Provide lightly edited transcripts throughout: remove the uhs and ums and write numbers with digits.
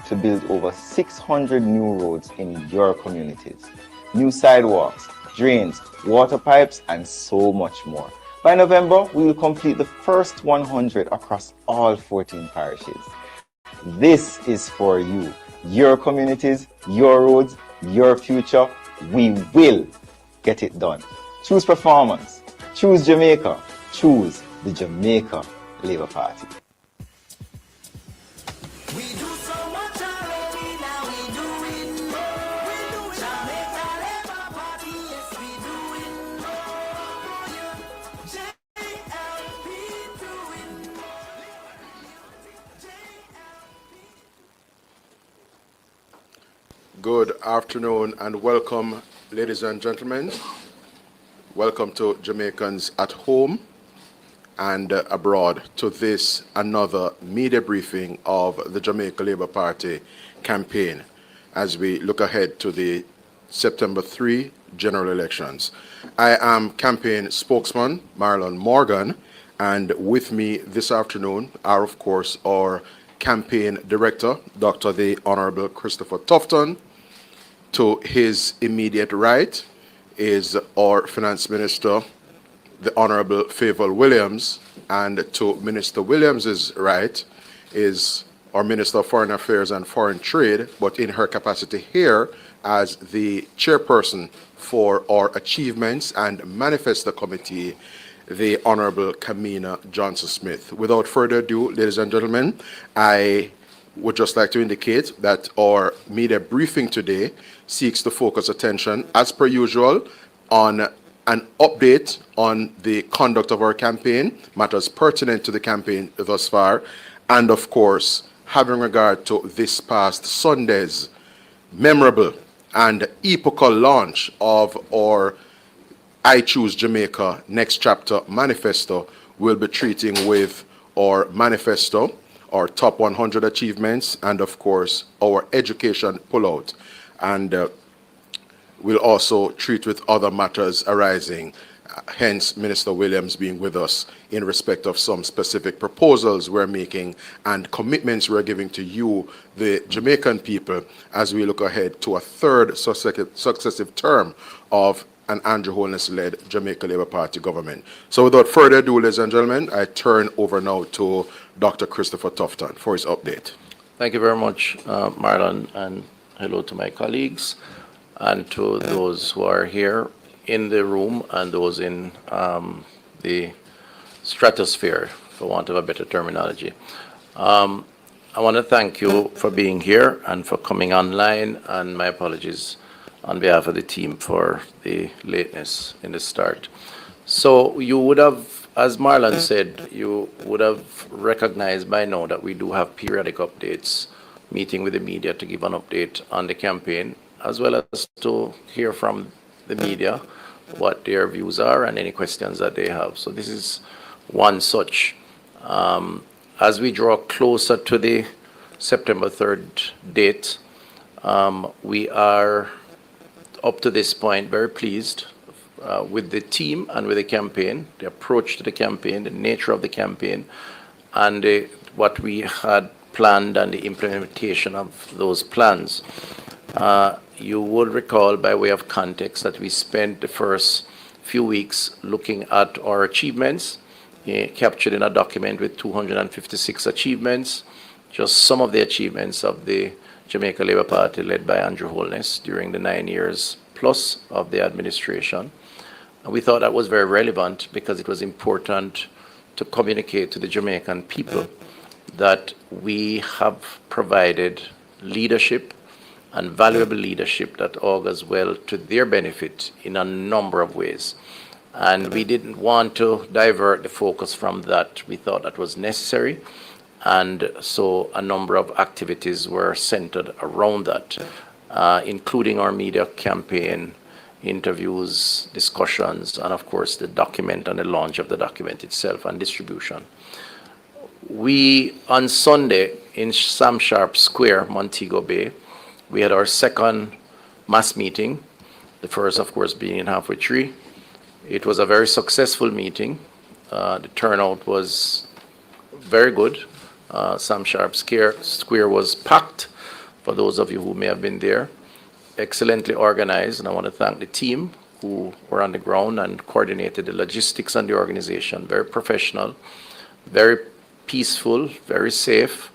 to build over 600 new roads in your communities. New sidewalks, drains, water pipes, and so much more. By November, we will complete the first 100 across all 14 parishes. This is for you, your communities, your roads, your future. We will get it done. Choose performance. Choose Jamaica. Choose the Jamaica Labour Party. We do so much already, now we doing more. We doing Jamaica Labour Party, yes we doing more. JLP doing more. Good afternoon and welcome, ladies and gentlemen. Welcome to Jamaicans at home and abroad to this another media briefing of the Jamaica Labour Party campaign as we look ahead to the September 3 general elections. I am campaign spokesman Marlon Morgan, and with me this afternoon are, of course, our campaign director, Dr. the Honorable Christopher Tufton. To his immediate right is our finance minister, the Honorable Favour Williams, and to Minister Williams's right is our Minister of Foreign Affairs and Foreign Trade, but in her capacity here as the chairperson for our Achievements and Manifesto Committee, the Honorable Kamina Johnson-Smith. Without further ado, ladies and gentlemen, I would just like to indicate that our media briefing today seeks to focus attention, as per usual, on an update on the conduct of our campaign, matters pertinent to the campaign thus far, and of course, having regard to this past Sunday's memorable and epochal launch of our I Choose Jamaica Next Chapter Manifesto, we'll be treating with our manifesto, our top 100 achievements, and of course, our education pullout. And we'll also treat with other matters arising, hence Minister Williams being with us in respect of some specific proposals we're making and commitments we're giving to you, the Jamaican people, as we look ahead to a third successive term of an Andrew Holness-led Jamaica Labour Party government. So without further ado, ladies and gentlemen, I turn over now to Dr. Christopher Tufton for his update. Thank you very much, Marlon, and hello to my colleagues and to those who are here in the room and those in the stratosphere, for want of a better terminology. I want to thank you for being here and for coming online, and my apologies on behalf of the team for the lateness in the start. So you would have, as Marlon said, you would have recognized by now that we do have periodic updates, meeting with the media to give an update on the campaign, as well as to hear from the media what their views are and any questions that they have. So this is one such. As we draw closer to the September 3rd date, we are up to this point very pleased with the team and with the campaign, the approach to the campaign, the nature of the campaign, and what we had planned and the implementation of those plans. You will recall, by way of context, that we spent the first few weeks looking at our achievements, captured in a document with 256 achievements, just some of the achievements of the Jamaica Labour Party led by Andrew Holness during the 9 years plus of the administration. And we thought that was very relevant because it was important to communicate to the Jamaican people that we have provided leadership and valuable leadership that augurs well to their benefit in a number of ways. And we didn't want to divert the focus from that. We thought that was necessary. And so a number of activities were centered around that, including our media campaign, interviews, discussions, and of course the document and the launch of the document itself and distribution. We, on Sunday, in Sam Sharp Square, Montego Bay, we had our second mass meeting, the first, of course, being in Halfway Tree. It was a very successful meeting. The turnout was very good. Sam Sharp Square was packed. for those of you who may have been there. Excellently organized, and I want to thank the team who were on the ground and coordinated the logistics and the organization. Very professional, very peaceful, very safe,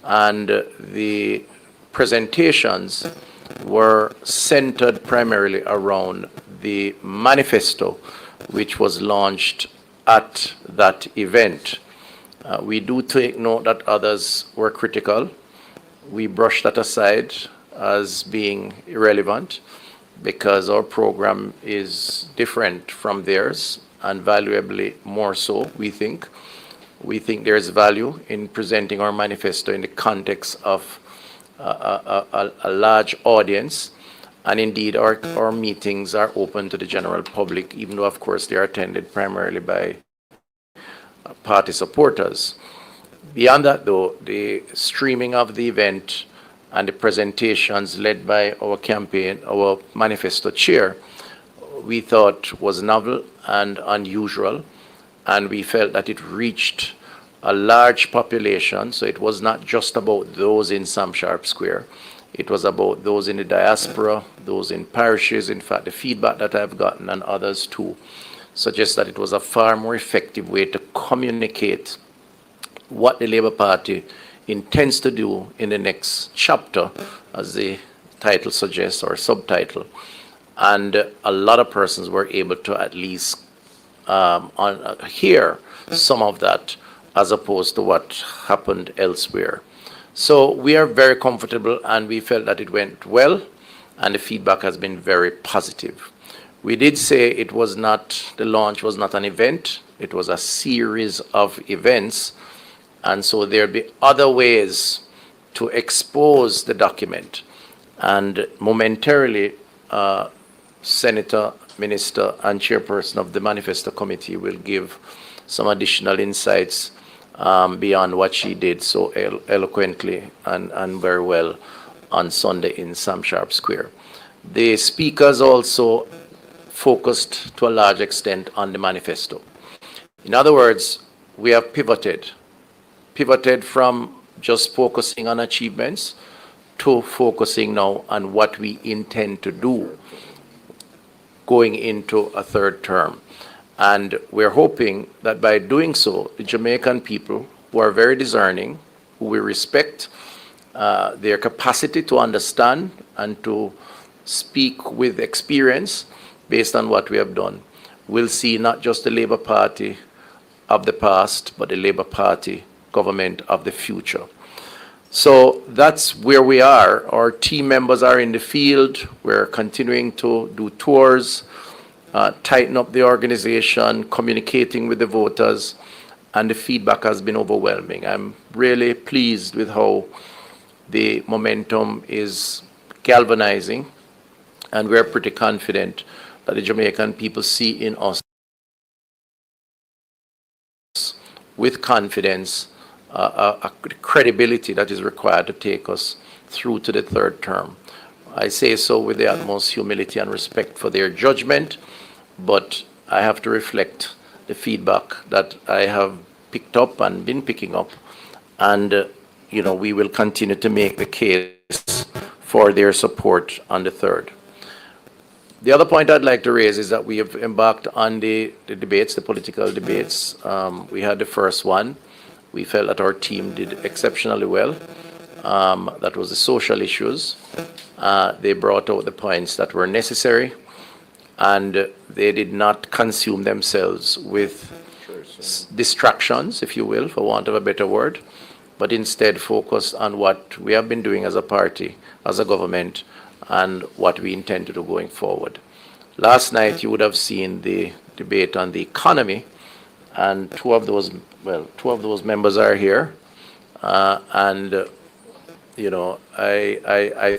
and the presentations were centered primarily around the manifesto, which was launched at that event. We do take note that others were critical. We brushed that aside as being irrelevant because our program is different from theirs, and valuably more so, we think. We think there's value in presenting our manifesto in the context of a large audience, and indeed our meetings are open to the general public, even though of course they are attended primarily by party supporters. Beyond that though, the streaming of the event and the presentations led by our campaign, our manifesto chair, we thought was novel and unusual, and we felt that it reached a large population. So it was not just about those in Sam Sharp Square. It was about those in the diaspora, those in parishes. In fact, the feedback that I've gotten, and others too, suggests that it was a far more effective way to communicate what the Labour Party intends to do in the next chapter, as the title suggests, or subtitle. And a lot of persons were able to at least hear some of that, as opposed to what happened elsewhere. So we are very comfortable, and we felt that it went well, and the feedback has been very positive. We did say it was not, the launch was not an event, it was a series of events, and so there'd be other ways to expose the document. And momentarily, Senator, Minister, and Chairperson of the Manifesto Committee will give some additional insights beyond what she did so eloquently and very well on Sunday in Sam Sharp Square. The speakers also focused to a large extent on the manifesto. In other words, we have pivoted from just focusing on achievements to focusing now on what we intend to do going into a third term. And we're hoping that by doing so, the Jamaican people, who are very discerning, who we respect their capacity to understand and to speak with experience based on what we have done, will see not just the Labour Party of the past, but the Labour Party government of the future. So that's where we are. Our team members are in the field. We're continuing to do tours, tighten up the organization, communicating with the voters, and the feedback has been overwhelming. I'm really pleased with how the momentum is galvanizing, and we're pretty confident that the Jamaican people see in us, with confidence, a credibility that is required to take us through to the third term. I say so with the utmost humility and respect for their judgment, but I have to reflect the feedback that I have picked up and been picking up, and we will continue to make the case for their support on the third. The other point I'd like to raise is that we have embarked on the debates, the political debates. We had the first one. We felt that our team did exceptionally well. That was the social issues. They brought out the points that were necessary, and they did not consume themselves with distractions, if you will, for want of a better word, but instead focused on what we have been doing as a party, as a government, and what we intend to do going forward. Last night, you would have seen the debate on the economy, and two of those members are here. I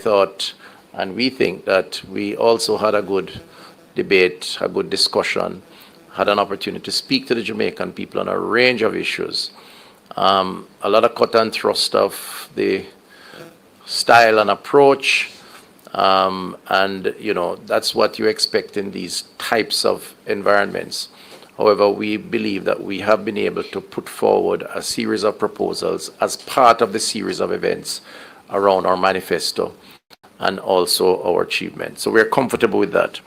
thought, and we think that we also had a good debate, a good discussion, had an opportunity to speak to the Jamaican people on a range of issues. A lot of cut and thrust of the style and approach, that's what you expect in these types of environments. However, we believe that we have been able to put forward a series of proposals as part of the series of events around our manifesto and also our achievements. So we're comfortable with that.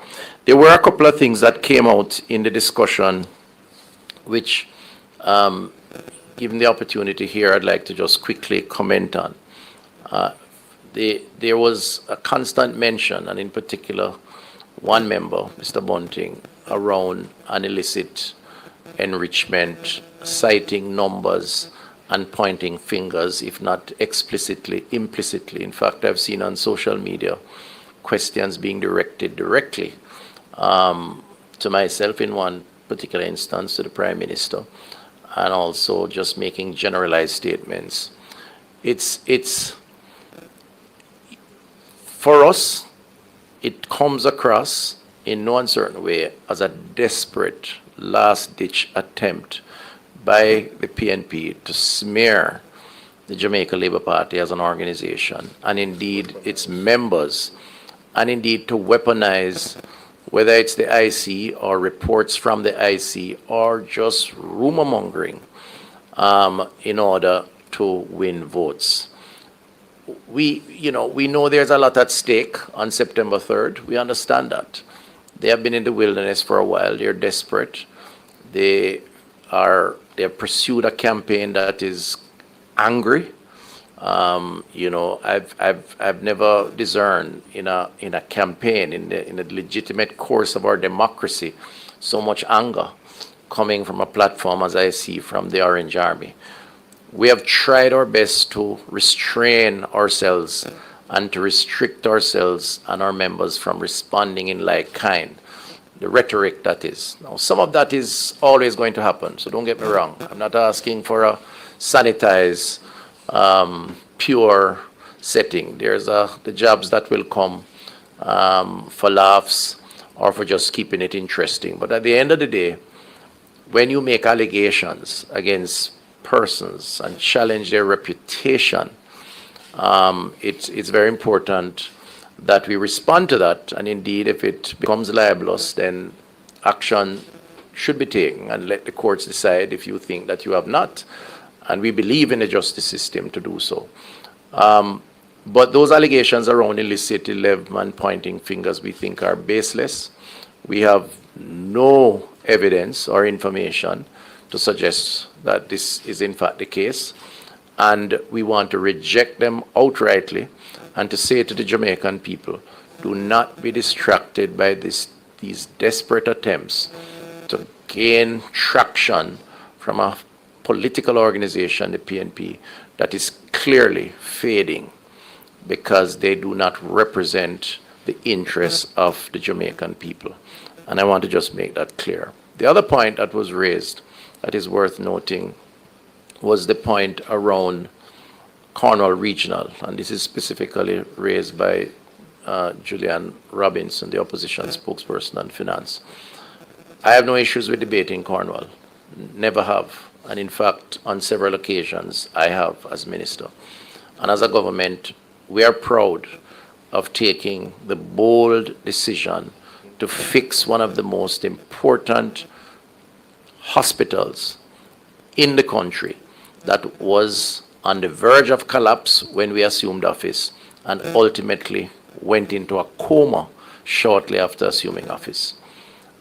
There were a couple of things that came out in the discussion which, given the opportunity here, I'd like to just quickly comment on. There was a constant mention, and in particular, one member, Mr. Bunting, around an illicit enrichment, citing numbers and pointing fingers, if not explicitly, implicitly. In fact, I've seen on social media questions being directed directly to myself in one particular instance, to the Prime Minister, and also just making generalized statements. It's for us, it comes across in no uncertain way as a desperate last-ditch attempt by the PNP to smear the Jamaica Labour Party as an organization, and indeed its members, and indeed to weaponize, whether it's the IC or reports from the IC or just rumor mongering in order to win votes. We know there's a lot at stake on September 3rd. We understand that. They have been in the wilderness for a while. They're desperate. They have pursued a campaign that is angry. I've never discerned in a campaign, in the legitimate course of our democracy, so much anger coming from a platform as I see from the Orange Army. We have tried our best to restrain ourselves and to restrict ourselves and our members from responding in like kind. The rhetoric, that is. Now, some of that is always going to happen, so don't get me wrong. I'm not asking for a sanitized, pure setting. There's the jobs that will come for laughs or for just keeping it interesting. But at the end of the day, when you make allegations against persons and challenge their reputation, it's very important that we respond to that, and indeed, if it becomes libelous, then action should be taken, and let the courts decide if you think that you have not. And we believe in the justice system to do so. But those allegations around illicit 11-man pointing fingers we think are baseless. We have no evidence or information to suggest that this is in fact the case. And we want to reject them outrightly and to say to the Jamaican people, do not be distracted by these desperate attempts to gain traction from a political organization, the PNP, that is clearly fading because they do not represent the interests of the Jamaican people. And I want to just make that clear. The other point that was raised that is worth noting was the point around Cornwall Regional, and this is specifically raised by Julian Robinson, the opposition spokesperson on finance. I have no issues with debating Cornwall, never have, and in fact, on several occasions, I have as minister. And as a government, we are proud of taking the bold decision to fix one of the most important hospitals in the country that was on the verge of collapse when we assumed office and ultimately went into a coma shortly after assuming office.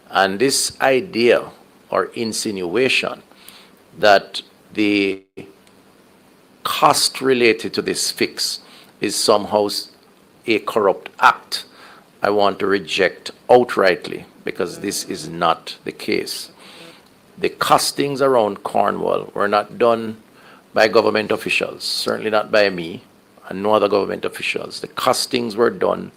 And this idea or insinuation that the cost related to this fix is somehow a corrupt act, I want to reject outrightly, because this is not the case. The costings around Cornwall were not done by government officials, certainly not by me and no other government officials. The costings were done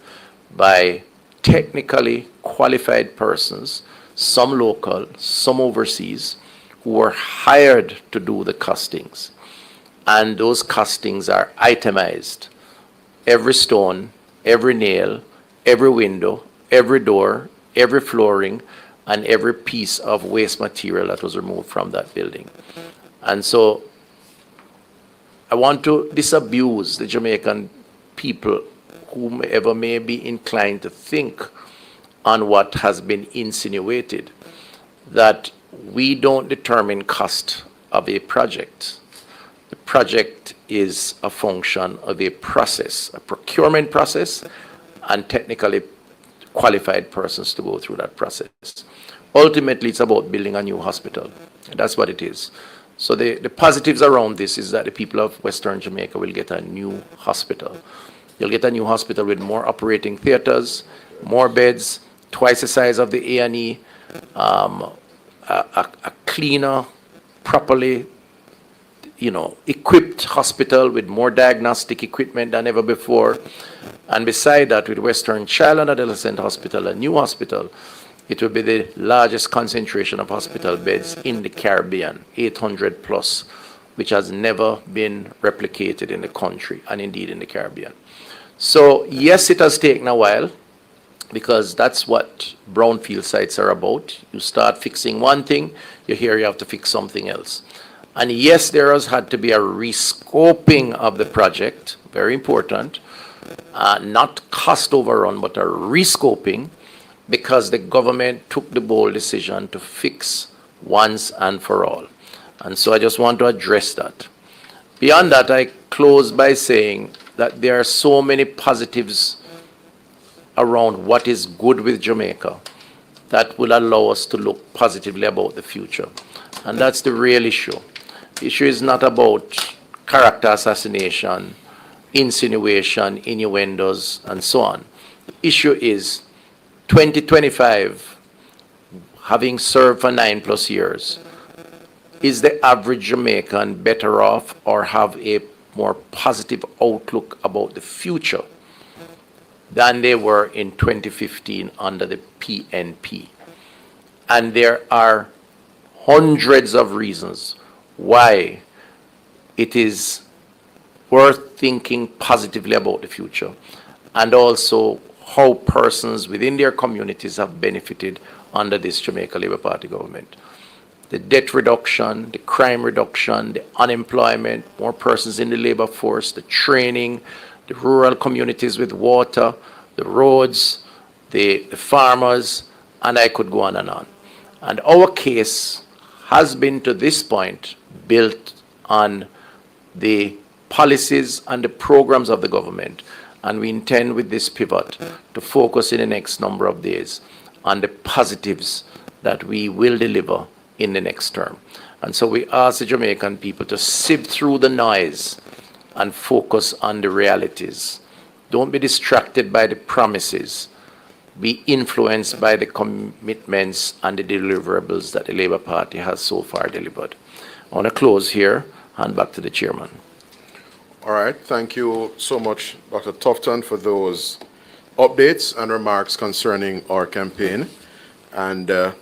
by technically qualified persons, some local, some overseas, who were hired to do the costings. And those costings are itemized. Every stone, every nail, every window, every door, every flooring, and every piece of waste material that was removed from that building. And so I want to disabuse the Jamaican people, whomever may be inclined to think on what has been insinuated, that we don't determine cost of a project. The project is a function of a process, a procurement process, and technically qualified persons to go through that process. Ultimately, it's about building a new hospital. That's what it is. So the positives around this is that the people of Western Jamaica will get a new hospital. You'll get a new hospital with more operating theaters, more beds, twice the size of the A&E, a cleaner, properly equipped hospital with more diagnostic equipment than ever before. And beside that, with Western Child and Adolescent Hospital, a new hospital, it will be the largest concentration of hospital beds in the Caribbean, 800 plus, which has never been replicated in the country and indeed in the Caribbean. So yes, it has taken a while, because that's what brownfield sites are about. You start fixing one thing, you hear you have to fix something else. And yes, there has had to be a rescoping of the project, very important, not cost overrun, but a rescoping, because the government took the bold decision to fix once and for all. And so I just want to address that. Beyond that, I close by saying that there are so many positives around what is good with Jamaica that will allow us to look positively about the future. And that's the real issue. The issue is not about character assassination, insinuation, innuendos, and so on. The issue is 2025, having served for 9+ years, is the average Jamaican better off or have a more positive outlook about the future than they were in 2015 under the PNP? And there are hundreds of reasons why it is worth thinking positively about the future, and also how persons within their communities have benefited under this Jamaica Labour Party government. The debt reduction, the crime reduction, the unemployment, more persons in the labor force, the training, the rural communities with water, the roads, the farmers, and I could go on and on. And our case has been to this point built on the policies and the programs of the government. And we intend with this pivot to focus in the next number of days on the positives that we will deliver in the next term. And so we ask the Jamaican people to sift through the noise and focus on the realities. Don't be distracted by the promises. Be influenced by the commitments and the deliverables that the Labour Party has so far delivered. I want to close here, hand back to the chairman. All right, thank you so much, Dr. Tufton, for those updates and remarks concerning our campaign. And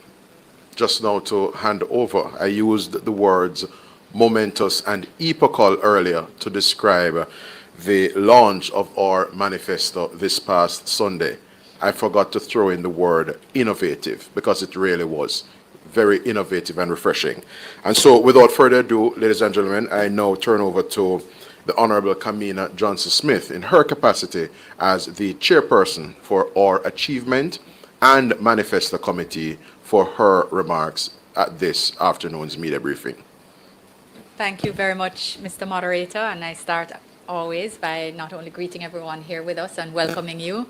just now to hand over, I used the words momentous and epochal earlier to describe the launch of our manifesto this past Sunday. I forgot to throw in the word innovative, because it really was very innovative and refreshing. And so without further ado, ladies and gentlemen, I now turn over to the Honorable Kamina Johnson-Smith in her capacity as the chairperson for our Achievement and Manifesto Committee for her remarks at this afternoon's media briefing. Thank you very much, Mr. Moderator, and I start always by not only greeting everyone here with us and welcoming you,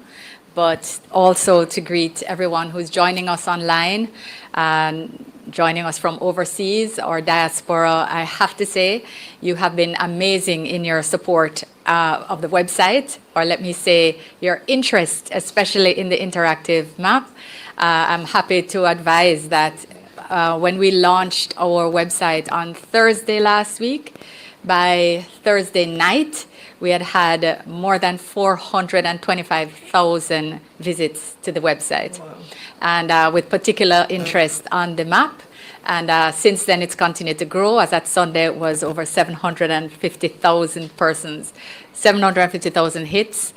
but also to greet everyone who's joining us online and joining us from overseas or diaspora. I have to say, you have been amazing in your support of the website, or let me say, your interest, especially in the interactive map. I'm happy to advise that when we launched our website on Thursday last week, by Thursday night, we had more than 425,000 visits to the website. Wow. And with particular interest on the map. And since then, it's continued to grow. As at Sunday, it was over 750,000 persons, 750,000 hits.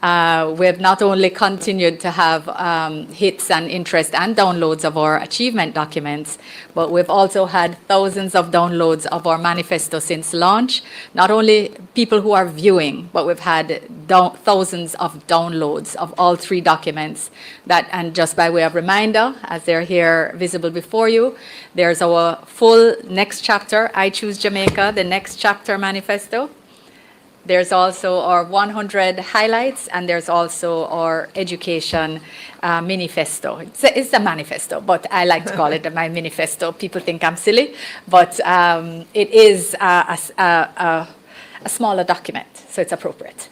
We've not only continued to have hits and interest and downloads of our achievement documents, but we've also had thousands of downloads of our manifesto since launch. Not only people who are viewing, but we've had thousands of downloads of all 3 documents. And just by way of reminder, as they're here visible before you, there's our full next chapter, I Choose Jamaica, the next chapter manifesto. There's also our 100 highlights, and there's also our education manifesto. It's a manifesto, but I like to call it my manifesto. People think I'm silly, but it is a smaller document, so it's appropriate.